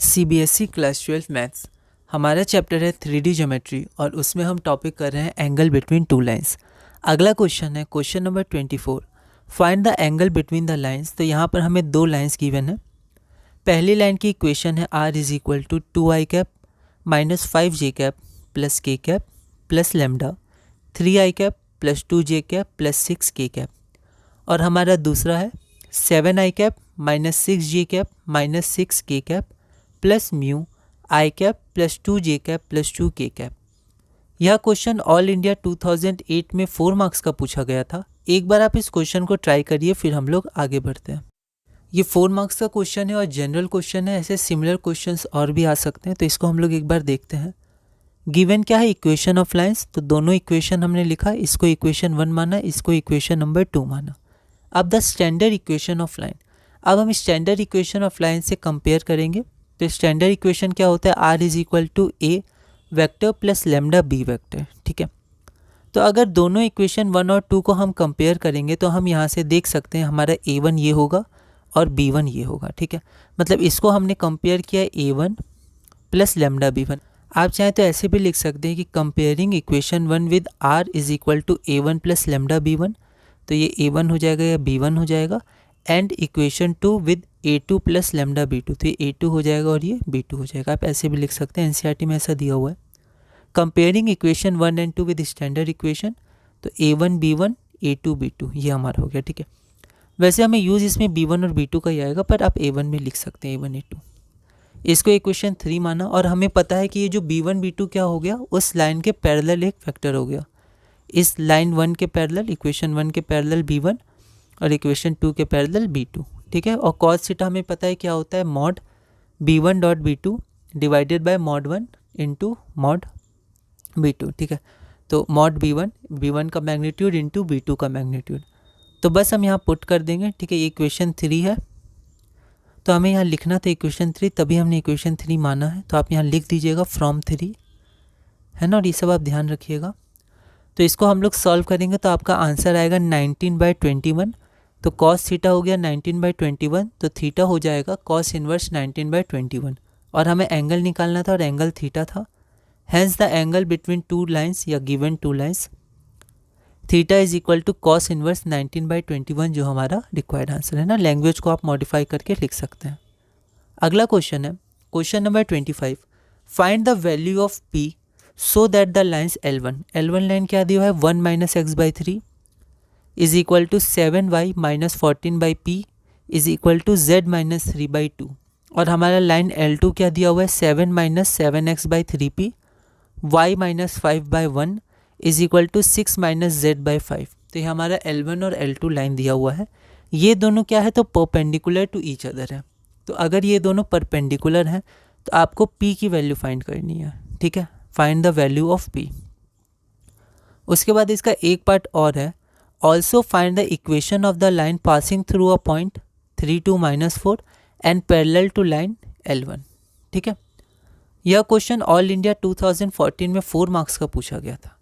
CBSE class 12 maths हमारा chapter है 3D geometry और उसमें हम टॉपिक कर रहे हैं एंगल बिटवीन टू लाइंस। अगला क्वेश्चन है question number 24, find the angle between the lines. तो यहाँ पर हमें दो लाइंस गिवन है। पहली लाइन की इक्वेशन है r is equal to 2i cap minus 5j cap plus k cap plus lambda 3i cap plus 2j cap plus 6k cap. और हमारा दूसरा है 7i cap minus 6j cap minus 6k cap plus mu I cap plus 2j cap plus 2k cap. यह question all India 2008 में 4 marks का पूछा गया था। एक बार आप इस क्वेश्चन को ट्राई करिए, फिर हम लोग आगे बढ़ते हैं। ये 4 मार्क्स का क्वेश्चन है और जनरल क्वेश्चन है। ऐसे सिमिलर क्वेश्चंस और भी आ सकते हैं, तो इसको हम लोग एक बार देखते हैं। गिवन क्या है, इक्वेशन ऑफ लाइंस। तो दोनों इक्वेशन हमने लिखा, इसको इक्वेशन 1 माना, इसको इक्वेशन नंबर 2 माना। अब the standard equation of line. अब हम स्टैंडर्ड इक्वेशन ऑफ लाइन से कंपेयर करेंगे। तो स्टैंडर्ड इक्वेशन क्या होता है, r is equal to A vector plus lambda B vector. ठीक है, तो अगर दोनों इक्वेशन 1 और 2 को हम कंपेयर करेंगे तो हम यहाँ से देख सकते हैं हमारा a1 ये होगा और b1 ये होगा। ठीक है, मतलब इसको हमने कंपेयर किया a1 प्लस लेमडा b1। आप चाहें तो ऐसे भी लिख सकते हैं कि comparing equation 1 with r is equal to a1 plus lambda b1। तो ये a1 हो जाएगा या b1 हो जाएगा। And equation 2 with a2 plus lambda b2, तो ये a2 हो जाएगा और ये b2 हो जाएगा। आप ऐसे भी लिख सकते हैं, एनसीईआरटी में ऐसा दिया हुआ है। Comparing equation 1 and 2 with standard equation, तो a1 b1 a2 b2 ये हमारा हो गया। ठीक है, वैसे हमें यूज़ इसमें b1 और b2 का ही आएगा, पर आप a1 में लिख सकते हैं, a1 a2। इसको इक्वेशन 3 माना और हमें पता है कि ये जो b1 b2 क्या हो गया, उस लाइन के पैरेलल एक वेक्टर हो गया। इस लाइन 1 के पैरेलल, इक्वेशन 1 के पैरेलल b1 और इक्वेशन 2 के पैरेलल b2। ठीक है, और कॉस थीटा हमें पता है क्या होता है, mod b1 dot b2 divided by mod 1 into mod b2। ठीक है, तो मॉड b1 का मैग्नीट्यूड इंटू b2 का मैग्नीट्यूड। तो बस हम यहाँ पुट कर देंगे। ठीक है, ये इक्वेशन 3 है, तो हमें यहाँ लिखना था इक्वेशन 3, तभी हमने इक्वेशन 3 माना है। तो आप यहाँ लिख दीजिएगा फ्रॉम 3, है ना, और ये सब आप ध्यान रखिएगा। तो इसको हम लोग सॉल्व करेंगे तो आपका आंसर आएगा 19/21। तो कॉस थीटा हो गया 19/21, तो थीटा हो जाएगा कॉस इनवर्स 19/21। और हमें एंगल निकालना था और एंगल थीटा था। Hence the angle between two lines या given two lines theta is equal to cos inverse 19/21, जो हमारा रिक्वायर्ड आंसर है ना। लैंग्वेज को आप मॉडिफाई करके लिख सकते हैं। अगला क्वेश्चन है question number 25, find the value of p so that the lines L1 line क्या दिया है, 1 minus x by 3 is equal to 7y minus 14/p is equal to z minus 3/2। और हमारा लाइन L2 क्या दिया हुआ है, 7 minus 7x by 3p y minus 5/1 is equal to 6 minus z/5। तो ये हमारा L1 और L2 लाइन दिया हुआ है। ये दोनों क्या है, तो परपेंडिकुलर टू ईच अदर है। तो अगर ये दोनों परपेंडिकुलर हैं तो आपको p की वैल्यू फाइंड करनी है। ठीक है, find the value of p। उसके बाद इसका एक पार्ट और है, also find the equation of the line passing through a point 3 2 -4 and parallel to line L1। ठीक है, यह क्वेश्चन ऑल इंडिया 2014 में 4 मार्क्स का पूछा गया था।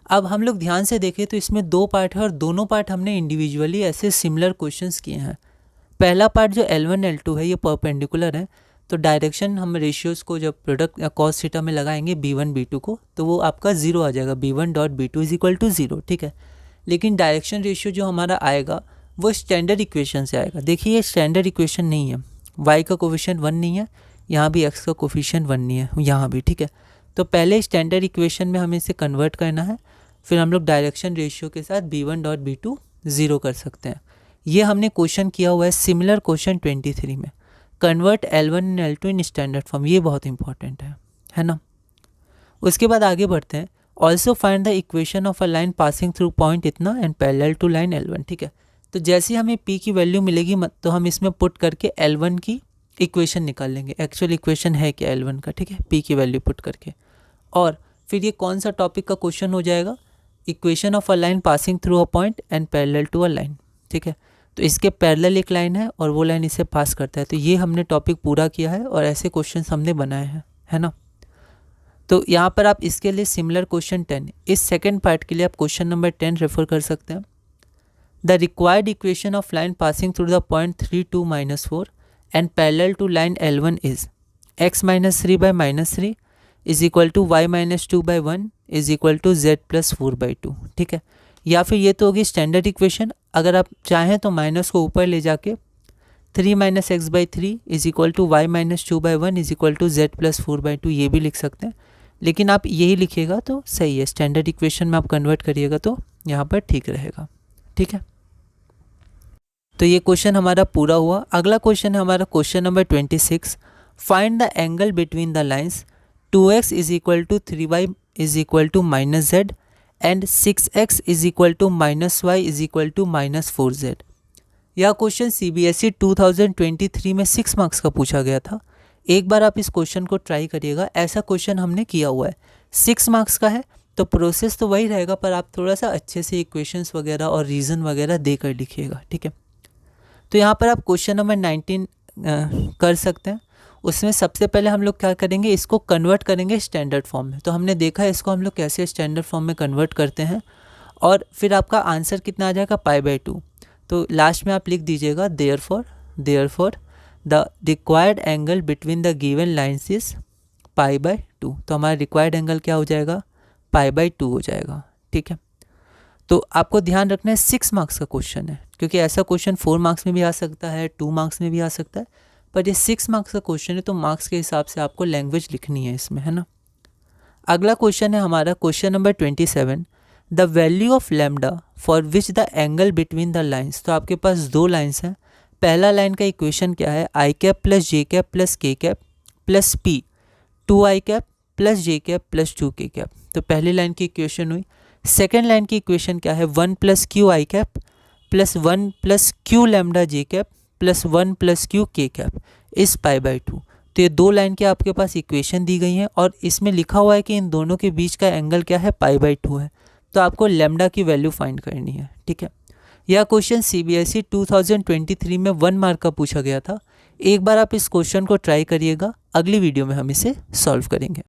अब हम लोग ध्यान से देखें तो इसमें 2 पार्ट है और दोनों पार्ट हमने इंडिविजुअली ऐसे सिमिलर क्वेश्चंस किए हैं। पहला पार्ट जो L1 L2 है ये परपेंडिकुलर है, तो डायरेक्शन हम रेशियोज़ को जब प्रोडक्ट या कॉस थीटा में लगाएंगे b1 b2 को, तो वो आपका 0 आ जाएगा, b1 dot b2 is equal to 0। ठीक है, लेकिन डायरेक्शन रेशियो जो हमारा आएगा वो स्टैंडर्ड इक्वेशन से आएगा। देखिए ये स्टैंडर्ड इक्वेशन नहीं है, y का कोफिशिएंट 1 नहीं है, यहाँ भी x का कोफिशिएंट 1 नहीं है, यहाँ भी। ठीक है, तो पहले स्टैंडर्ड इक्वेशन में हमें इसे कन्वर्ट करना है, फिर हम लोग डायरेक्शन रेशियो के साथ b1 डॉट b2 0 कर सकते हैं। ये हमने क्वेश्चन किया हुआ है सिमिलर क्वेश्चन 23 में, convert L1 and L2 in standard form. ये बहुत इंपॉर्टेंट है ना। उसके बाद आगे बढ़ते हैं, also find the equation of a line passing through point इतना and parallel to line L1। ठीक है, तो जैसे हमें p की वैल्यू मिलेगी तो हम इसमें पुट करके L1 की इक्वेशन निकाल लेंगे। एक्चुअल इक्वेशन है क्या L1 का, ठीक है, p की वैल्यू पुट करके। और फिर ये कौन सा टॉपिक का क्वेश्चन हो जाएगा, equation of a line passing through a point and parallel to a line. ठीक है, तो इसके पैरेलल एक लाइन है और वो लाइन इसे पास करता है। तो ये हमने टॉपिक पूरा किया है और ऐसे क्वेश्चन हमने बनाए हैं, है ना। तो यहाँ पर आप इसके लिए सिमिलर क्वेश्चन 10, इस सेकंड पार्ट के लिए आप क्वेश्चन नंबर 10 रेफर कर सकते हैं। The required equation of line passing through the point 3 2 -4 and parallel to line L1 is x minus 3 by minus 3 is equal to y minus 2 by 1 is equal to z plus 4 by 2, ठीक है। या फिर ये तो होगी standard equation, अगर आप चाहें तो माइनस को ऊपर ले जाके 3 minus x by 3 is equal to y minus 2 by 1 is equal to z plus 4 by 2 ये भी लिख सकते हैं, लेकिन आप यही लिखिएगा तो सही है, स्टैंडर्ड इक्वेशन में आप कन्वर्ट करिएगा तो यहाँ पर ठीक रहेगा, ठीक है। तो ये क्वेश्चन हमारा पूरा हुआ। अगला क्वेश्चन है हमारा question number 26, find the angle between the lines 2x is equal to 3y is equal to minus z and 6x is equal to minus y is equal to minus 4z। यह question CBSE 2023 में 6 marks का पूछा गया था। एक बार आप इस question को ट्राई करिएगा, ऐसा क्वेश्चन हमने किया हुआ है, 6 मार्क्स का है, तो प्रोसेस तो वही रहेगा, पर आप थोड़ा सा अच्छे से इक्वेशंस वगैरह और रीज़न वगैरह देकर लिखिएगा, ठीक है। तो यहाँ पर आप क्वेश्चन नंबर 19 कर सकते हैं। उसमें सबसे पहले हम लोग क्या करेंगे, इसको कन्वर्ट करेंगे स्टैंडर्ड फॉर्म में। तो हमने देखा है इसको हम लोग कैसे स्टैंडर्ड फॉर्म में कन्वर्ट करते हैं, और फिर आपका आंसर कितना आ जाएगा, π/2। तो लास्ट में आप लिख दीजिएगा therefore the required angle between the given lines is π/2। तो हमारा रिक्वायर्ड एंगल क्या हो जाएगा, π/2 हो जाएगा, ठीक है। तो आपको ध्यान रखना है 6 मार्क्स का क्वेश्चन है, क्योंकि ऐसा क्वेश्चन 4 मार्क्स में भी आ सकता है, 2 मार्क्स में भी आ सकता है, पर ये 6 मार्क्स का क्वेश्चन है, तो मार्क्स के हिसाब से आपको लैंग्वेज लिखनी है इसमें, है ना। अगला क्वेश्चन है हमारा question number 27, the value of lambda for which the angle between the lines. तो आपके पास 2 लाइन्स हैं। पहला लाइन का इक्वेशन क्या है, I cap plus J cap plus K cap plus P 2i cap plus J cap plus 2k cap. तो पहली line की इक्वेशन हुई। सेकेंड लाइन की इक्वेशन क्या है, 1 plus Q I cap plus 1 plus Q lambda J cap plus 1 plus Q के cap इस π/2। तो ये 2 लाइन के आपके पास इक्वेशन दी गई हैं, और इसमें लिखा हुआ है कि इन दोनों के बीच का एंगल क्या है, π/2 है। तो आपको लैम्डा की वैल्यू फाइंड करनी है, ठीक है। यह क्वेश्चन CBSE 2023 में 1 मार्क का पूछा गया था। एक बार आप इस क्वेश्चन को ट्राई करिएगा, अगली वीडियो में हम इसे सॉल्व करेंगे।